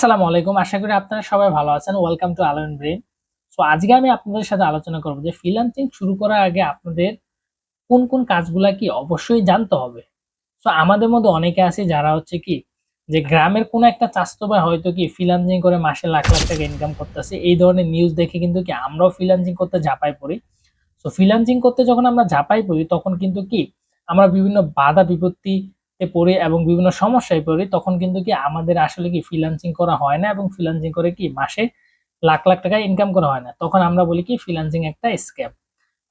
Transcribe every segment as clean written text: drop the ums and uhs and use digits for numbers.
আসসালামু আলাইকুম। আশা করি আপনারা সবাই ভালো আছেন। Welcome to alone brain. So আজকে আমি আপনাদের সাথে আলোচনা করব যে ফ্রিল্যান্সিং শুরু করার আগে আপনাদের কোন কোন কাজগুলা কি অবশ্যই জানতে হবে। সো আমাদের মধ্যে অনেকে আছে যারা হচ্ছে কি যে গ্রামের কোনো একটা চাচাতো ভাই হয়তো কি ফ্রিল্যান্সিং করে মাসে লাখ লাখ টাকা ইনকাম করতেছে। এই ধরনের নিউজ দেখে কিন্তু কি আমরাও ফ্রিল্যান্সিং করতে ঝাঁপাই পড়ি। সো ফ্রিল্যান্সিং করতে যখন আমরা ঝাঁপাই পড়ি তখন কিন্তু কি আমরা বিভিন্ন বাধা বিপত্তিতে পড়ি এবং বিভিন্ন সমস্যায় পড়ি। তখন কিন্তু কি আমাদের আসলে কি ফ্রিল্যান্সিং করা হয় না এবং ফ্রিল্যান্সিং করে কি মাসে লাখ লাখ টাকা ইনকাম করা হয় না। তখন আমরা বলি কি ফ্রিল্যান্সিং একটা স্ক্যাম।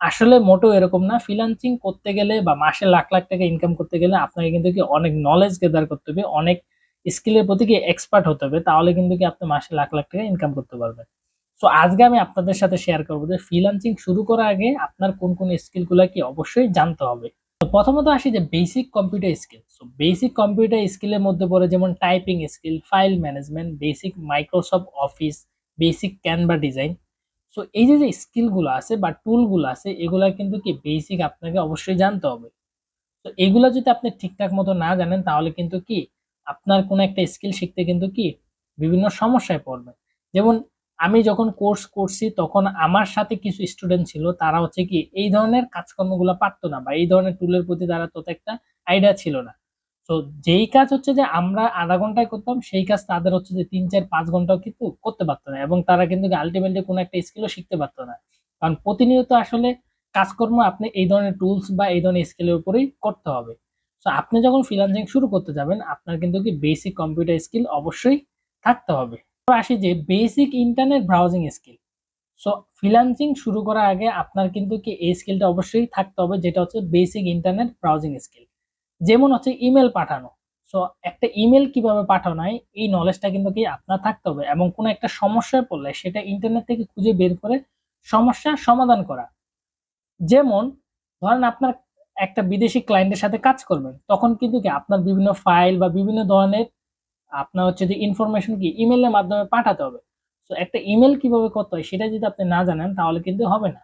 আসলে মোটেও এরকম না। ফ্রিল্যান্সিং করতে গেলে বা মাসে লাখ লাখ টাকা ইনকাম করতে গেলে আপনাকে কিন্তু কি অনেক নলেজ গেদার করতে হবে, অনেক স্কিলের প্রতি কি এক্সপার্ট হতে হবে, তাহলে কিন্তু কি আপনি মাসে লাখ লাখ টাকা ইনকাম করতে পারবেন। সো আজকে আমি আপনাদের সাথে শেয়ার করবো যে ফ্রিল্যান্সিং শুরু করার আগে আপনার কোন কোন স্কিল গুলা কি অবশ্যই জানতে হবে। তো প্রথমত আসি যে basic computer skill. So basic computer স্কিলের মধ্যে পড়ে যেমন typing skill, file management, basic Microsoft office, basic Canva design. So এই যে স্কিল গুলো আছে বা টুল গুলো আছে এগুলা কিন্তু কি বেসিক আপনাকে অবশ্যই জানতে হবে। তো এগুলা যদি আপনি ঠিকঠাক মতো না জানেন তাহলে কিন্তু কি আপনার কোনো একটা স্কিল শিখতে কিন্তু কি বিভিন্ন সমস্যায় পড়বে। যেমন আমি যখন কোর্স করছি তখন আমার সাথে কিছু স্টুডেন্ট ছিল, তারা হচ্ছে কি এই ধরনের কাজকর্মগুলো পারতো না বা এই ধরনের টুলের প্রতি তারা তত একটা আইডিয়া ছিল না। তো যেই কাজ হচ্ছে যে আমরা আধা ঘন্টায় করতাম সেই কাজ তাদের হচ্ছে যে 3 4 5 ঘন্টাও কিন্তু করতে পারতো না এবং তারা কিন্তু আলটিমেটলি কোনো একটা স্কিলও শিখতে পারতো না। কারণ প্রতিনিয়ত আসলে কাজকর্ম আপনি এই ধরনের টুলস বা এই ধরনের স্কিলের উপরেই করতে হবে। সো আপনি যখন ফ্রিল্যান্সিং শুরু করতে যাবেন আপনার কিন্তু কি বেসিক কম্পিউটার স্কিল অবশ্যই থাকতে হবে। তো আসি যে basic internet browsing skill. So freelancing শুরু করার আগে আপনার কিন্তু কি এই স্কিলটা অবশ্যই থাকতে হবে, যেটা হচ্ছে বেসিক ইন্টারনেট ব্রাউজিং স্কিল। যেমন হচ্ছে ইমেল পাঠানো। সো একটা ইমেল কিভাবে পাঠানো হয় এই নলেজটা কিন্তু কি আপনার থাকতে হবে এবং কোনো একটা সমস্যায় পড়লে সেটা ইন্টারনেট থেকে খুঁজে বের করে সমস্যার সমাধান করা। যেমন ধরেন আপনার একটা বিদেশি ক্লায়েন্টের সাথে কাজ করবেন, তখন কিন্তু কি আপনার বিভিন্ন ফাইল বা বিভিন্ন ধরনের আপনার হচ্ছে যে ইনফরমেশন কি ইমেলের মাধ্যমে পাঠাতে হবে। তো একটা ইমেল কিভাবে করতে হয় সেটা যদি আপনি না জানেন তাহলে কিন্তু হবে না।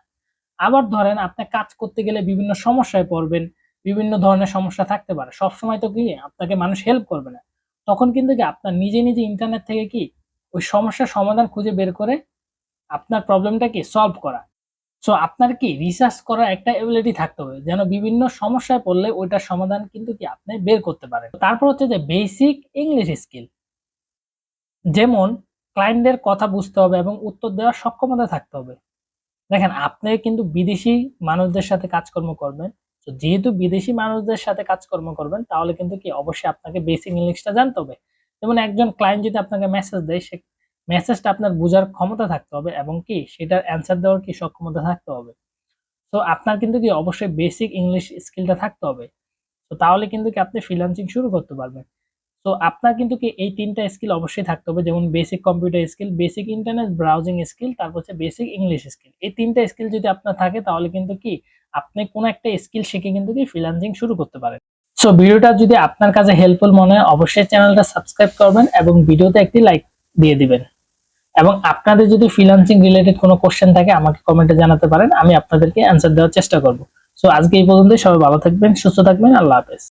আবার ধরেন আপনি কাজ করতে গেলে বিভিন্ন সমস্যায় পড়বেন, বিভিন্ন ধরনের সমস্যা থাকতে পারে, সবসময় তো কি আপনাকে মানুষ হেল্প করবে না। তখন কিন্তু কি আপনার নিজে নিজে ইন্টারনেট থেকে কি ওই সমস্যার সমাধান খুঁজে বের করে আপনার প্রবলেমটা কি সলভ করা। সো আপনার কি রিসার্চ করার একটা এবিলিটি থাকতে হবে যেন বিভিন্ন সমস্যায় পড়লে ওইটার সমাধান কিন্তু কি আপনি বের করতে পারেন। তারপর হচ্ছে যে বেসিক ইংলিশ স্কিল। যেমন ক্লায়েন্টদের কথা বুঝতে হবে এবং উত্তর দেওয়ার সক্ষমতা থাকতে হবে। দেখেন আপনি কিন্তু বিদেশি মানুষদের সাথে কাজকর্ম করবেন। তো যেহেতু বিদেশি মানুষদের সাথে কাজকর্ম করবেন তাহলে কিন্তু কি অবশ্যই আপনাকে বেসিক ইংলিশটা জানতে হবে। যেমন একজন ক্লায়েন্ট যদি আপনাকে মেসেজ দেয় সে মেসেজটা আপনার বোঝার ক্ষমতা থাকতে হবে এবং কি সেটার অ্যান্সার দেওয়ার কি সক্ষমতা থাকতে হবে। তো আপনার কিন্তু কি অবশ্যই বেসিক ইংলিশ স্কিলটা থাকতে হবে। তো তাহলে কিন্তু কি আপনি ফ্রিল্যান্সিং শুরু করতে পারবেন। তো আপনার কিন্তু কি এই ৩ টা স্কিল অবশ্যই থাকতে হবে, যেমন basic computer skill, basic internet browsing skill, তারপর হচ্ছে বেসিক ইংলিশ স্কিল। এই ৩ টা স্কিল যদি আপনার থাকে তাহলে কিন্তু কি আপনি কোন একটা স্কিল শিখে কিন্তু কি ফ্রিল্যান্সিং শুরু করতে পারেন। সো ভিডিওটা যদি আপনার কাছে হেল্পফুল মনে হয় অবশ্যই চ্যানেলটা সাবস্ক্রাইব করবেন এবং ভিডিওতে একটি লাইক দিয়ে দিবেন। এবং আপনাদের যদি ফ্রিল্যান্সিং রিলেটেড কোনো কোশ্চেন থাকে আমাকে কমেন্টে জানাতে পারেন, আমি আপনাদেরকে অ্যান্সার দেওয়ার চেষ্টা করব। সো আজকে এই পর্যন্তই। সবাই ভালো থাকবেন, সুস্থ থাকবেন। আল্লাহ হাফেজ।